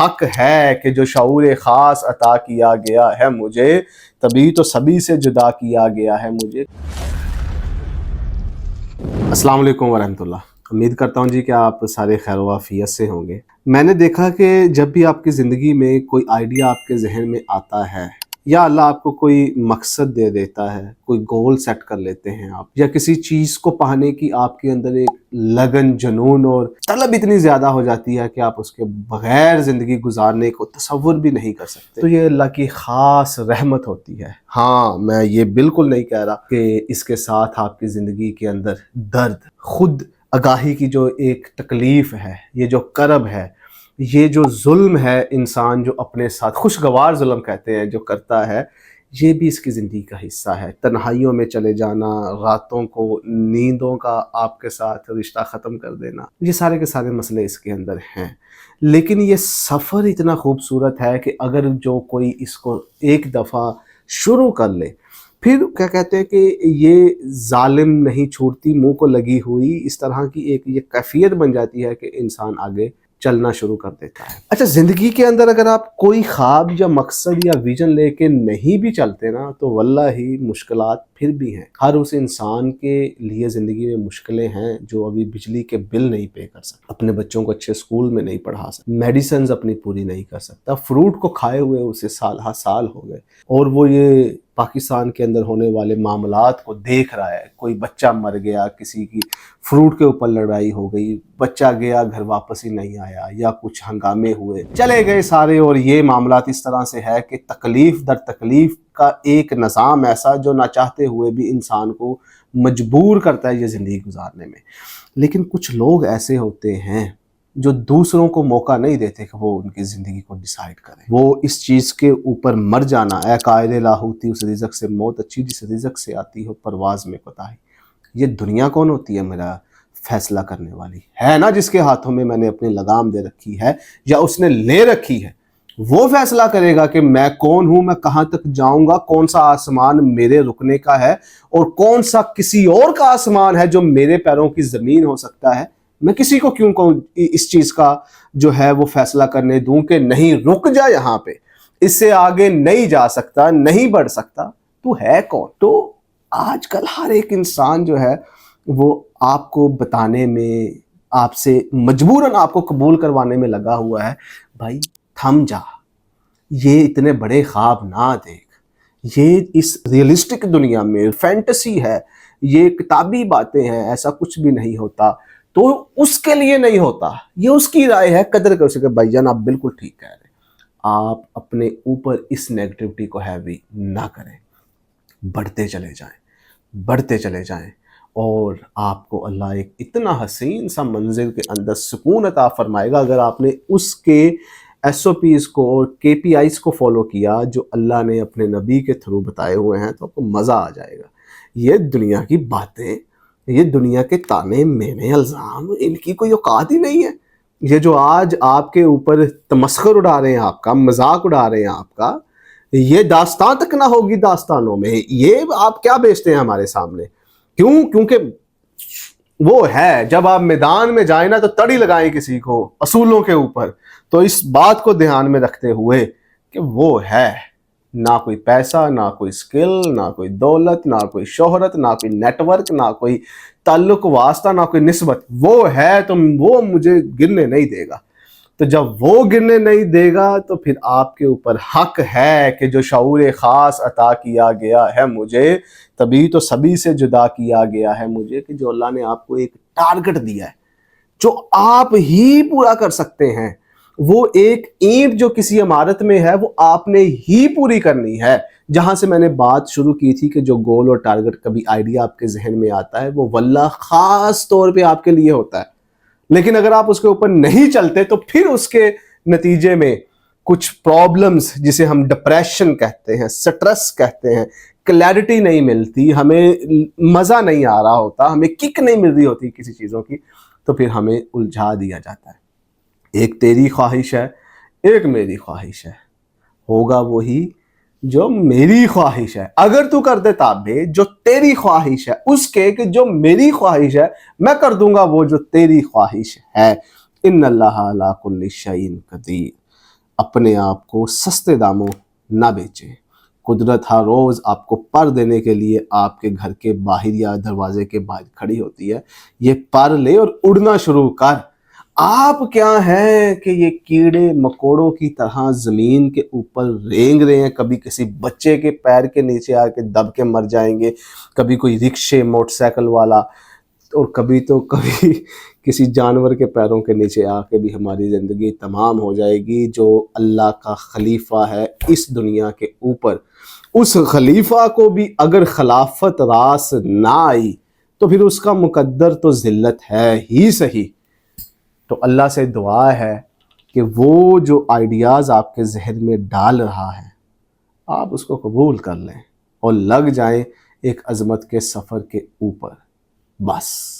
حق ہے کہ جو شعور خاص عطا کیا گیا ہے مجھے، تبھی تو سبھی سے جدا کیا گیا ہے مجھے۔ السلام علیکم ورحمۃ اللہ۔ امید کرتا ہوں جی کہ آپ سارے خیر و عافیت سے ہوں گے۔ میں نے دیکھا کہ جب بھی آپ کی زندگی میں کوئی آئیڈیا آپ کے ذہن میں آتا ہے، یا اللہ آپ کو کوئی مقصد دے دیتا ہے، کوئی گول سیٹ کر لیتے ہیں آپ، یا کسی چیز کو پانے کی آپ کے اندر ایک لگن، جنون اور طلب اتنی زیادہ ہو جاتی ہے کہ آپ اس کے بغیر زندگی گزارنے کو تصور بھی نہیں کر سکتے، تو یہ اللہ کی خاص رحمت ہوتی ہے۔ ہاں، میں یہ بالکل نہیں کہہ رہا کہ اس کے ساتھ آپ کی زندگی کے اندر درد، خود آگاہی کی جو ایک تکلیف ہے، یہ جو کرب ہے، یہ جو ظلم ہے انسان جو اپنے ساتھ، خوشگوار ظلم کہتے ہیں جو کرتا ہے، یہ بھی اس کی زندگی کا حصہ ہے۔ تنہائیوں میں چلے جانا، راتوں کو نیندوں کا آپ کے ساتھ رشتہ ختم کر دینا، یہ سارے کے سارے مسئلے اس کے اندر ہیں۔ لیکن یہ سفر اتنا خوبصورت ہے کہ اگر جو کوئی اس کو ایک دفعہ شروع کر لے، پھر کیا کہتے ہیں کہ یہ ظالم نہیں چھوڑتی منہ کو لگی ہوئی، اس طرح کی ایک یہ کیفیت بن جاتی ہے کہ انسان آگے چلنا شروع کر دیتا ہے۔ اچھا، زندگی کے اندر اگر آپ کوئی خواب یا مقصد یا ویژن لے کے نہیں بھی چلتے نا، تو واللہ ہی مشکلات پھر بھی ہیں۔ ہر اس انسان کے لیے زندگی میں مشکلیں ہیں جو ابھی بجلی کے بل نہیں پے کر سکتا، اپنے بچوں کو اچھے اسکول میں نہیں پڑھا سکتا، میڈیسنز اپنی پوری نہیں کر سکتا، فروٹ کو کھائے ہوئے اسے سال ہو گئے، اور وہ یہ پاکستان کے اندر ہونے والے معاملات کو دیکھ رہا ہے۔ کوئی بچہ مر گیا، کسی کی فروٹ کے اوپر لڑائی ہو گئی، بچہ گیا گھر واپس ہی نہیں آیا، یا کچھ ہنگامے ہوئے، چلے گئے سارے، اور یہ معاملات اس طرح سے ہے کہ تکلیف در تکلیف کا ایک نظام ایسا جو نہ چاہتے ہوئے بھی انسان کو مجبور کرتا ہے یہ زندگی گزارنے میں۔ لیکن کچھ لوگ ایسے ہوتے ہیں جو دوسروں کو موقع نہیں دیتے کہ وہ ان کی زندگی کو ڈیسائیڈ کریں، وہ اس چیز کے اوپر مر جانا، اے قائد لاہوتی اس رزق سے موت اچھی جس رزق سے آتی ہو پرواز میں کوتاہی۔ یہ دنیا کون ہوتی ہے میرا فیصلہ کرنے والی؟ ہے نا جس کے ہاتھوں میں نے اپنی لگام دے رکھی ہے یا اس نے لے رکھی ہے، وہ فیصلہ کرے گا کہ میں کون ہوں، میں کہاں تک جاؤں گا، کون سا آسمان میرے رکنے کا ہے اور کون سا کسی اور کا آسمان ہے جو میرے پیروں کی زمین ہو سکتا ہے۔ میں کسی کو کیوں اس چیز کا جو ہے وہ فیصلہ کرنے دوں کہ نہیں، رک جا یہاں پہ، اس سے آگے نہیں جا سکتا، نہیں بڑھ سکتا، تو ہے کون؟ تو آج کل ہر ایک انسان جو ہے وہ آپ کو بتانے میں، آپ سے مجبوراً آپ کو قبول کروانے میں لگا ہوا ہے، بھائی تھم جا، یہ اتنے بڑے خواب نہ دیکھ، یہ اس ریئلسٹک دنیا میں فینٹسی ہے، یہ کتابی باتیں ہیں، ایسا کچھ بھی نہیں ہوتا، تو اس کے لیے نہیں ہوتا، یہ اس کی رائے ہے، قدر کر سکے۔ بھائی جان آپ بالکل ٹھیک کہہ رہے ہیں، آپ اپنے اوپر اس نیگیٹیوٹی کو ہیوی نہ کریں، بڑھتے چلے جائیں، بڑھتے چلے جائیں، اور آپ کو اللہ ایک اتنا حسین سا منزل کے اندر سکون عطا فرمائے گا اگر آپ نے اس کے ایس او پیز کو اور کے پی آئیز کو فالو کیا جو اللہ نے اپنے نبی کے تھرو بتائے ہوئے ہیں، تو آپ کو مزہ آ جائے گا۔ یہ دنیا کی باتیں، یہ دنیا کے تانے مینے الزام، ان کی کوئی اوقات ہی نہیں ہے۔ یہ جو آج آپ کے اوپر تمسخر اڑا رہے ہیں، آپ کا مذاق اڑا رہے ہیں، آپ کا یہ داستان تک نہ ہوگی داستانوں میں، یہ آپ کیا بیچتے ہیں ہمارے سامنے؟ کیوں؟ کیونکہ وہ ہے، جب آپ میدان میں جائیں نا تو تڑی لگائیں کسی کو اصولوں کے اوپر، تو اس بات کو دھیان میں رکھتے ہوئے کہ وہ ہے، نہ کوئی پیسہ، نہ کوئی سکل، نہ کوئی دولت، نہ کوئی شہرت، نہ کوئی نیٹ ورک، نہ کوئی تعلق واسطہ، نہ کوئی نسبت، وہ ہے تو وہ مجھے گرنے نہیں دے گا۔ تو جب وہ گرنے نہیں دے گا تو پھر آپ کے اوپر حق ہے کہ جو شعور خاص عطا کیا گیا ہے مجھے، تبھی تو سبھی سے جدا کیا گیا ہے مجھے، کہ جو اللہ نے آپ کو ایک ٹارگٹ دیا ہے جو آپ ہی پورا کر سکتے ہیں، وہ ایک اینٹ جو کسی عمارت میں ہے وہ آپ نے ہی پوری کرنی ہے۔ جہاں سے میں نے بات شروع کی تھی کہ جو گول اور ٹارگٹ کبھی آئیڈیا آپ کے ذہن میں آتا ہے وہ واللہ خاص طور پہ آپ کے لیے ہوتا ہے، لیکن اگر آپ اس کے اوپر نہیں چلتے تو پھر اس کے نتیجے میں کچھ پرابلمز، جسے ہم ڈپریشن کہتے ہیں، سٹریس کہتے ہیں، کلیئرٹی نہیں ملتی، ہمیں مزہ نہیں آ رہا ہوتا، ہمیں کک نہیں مل رہی ہوتی کسی چیزوں کی، تو پھر ہمیں الجھا دیا جاتا ہے۔ ایک تیری خواہش ہے، ایک میری خواہش ہے، ہوگا وہی جو میری خواہش ہے، اگر تو کر دے تابع جو تیری خواہش ہے اس کے، کہ جو میری خواہش ہے میں کر دوں گا وہ جو تیری خواہش ہے۔ ان اللہ علی کل شیء قدیر۔ اپنے آپ کو سستے داموں نہ بیچیں۔ قدرت ہر روز آپ کو پر دینے کے لیے آپ کے گھر کے باہر یا دروازے کے باہر کھڑی ہوتی ہے۔ یہ پر لے اور اڑنا شروع کر۔ آپ کیا ہیں کہ یہ کیڑے مکوڑوں کی طرح زمین کے اوپر رینگ رہے ہیں، کبھی کسی بچے کے پیر کے نیچے آ کے دب کے مر جائیں گے، کبھی کوئی رکشے موٹر سائیکل والا، اور کبھی کسی جانور کے پیروں کے نیچے آ کے بھی ہماری زندگی تمام ہو جائے گی۔ جو اللہ کا خلیفہ ہے اس دنیا کے اوپر، اس خلیفہ کو بھی اگر خلافت راس نہ آئی تو پھر اس کا مقدر تو ذلت ہے ہی صحیح۔ تو اللہ سے دعا ہے کہ وہ جو آئیڈیاز آپ کے ذہن میں ڈال رہا ہے آپ اس کو قبول کر لیں اور لگ جائیں ایک عظمت کے سفر کے اوپر، بس۔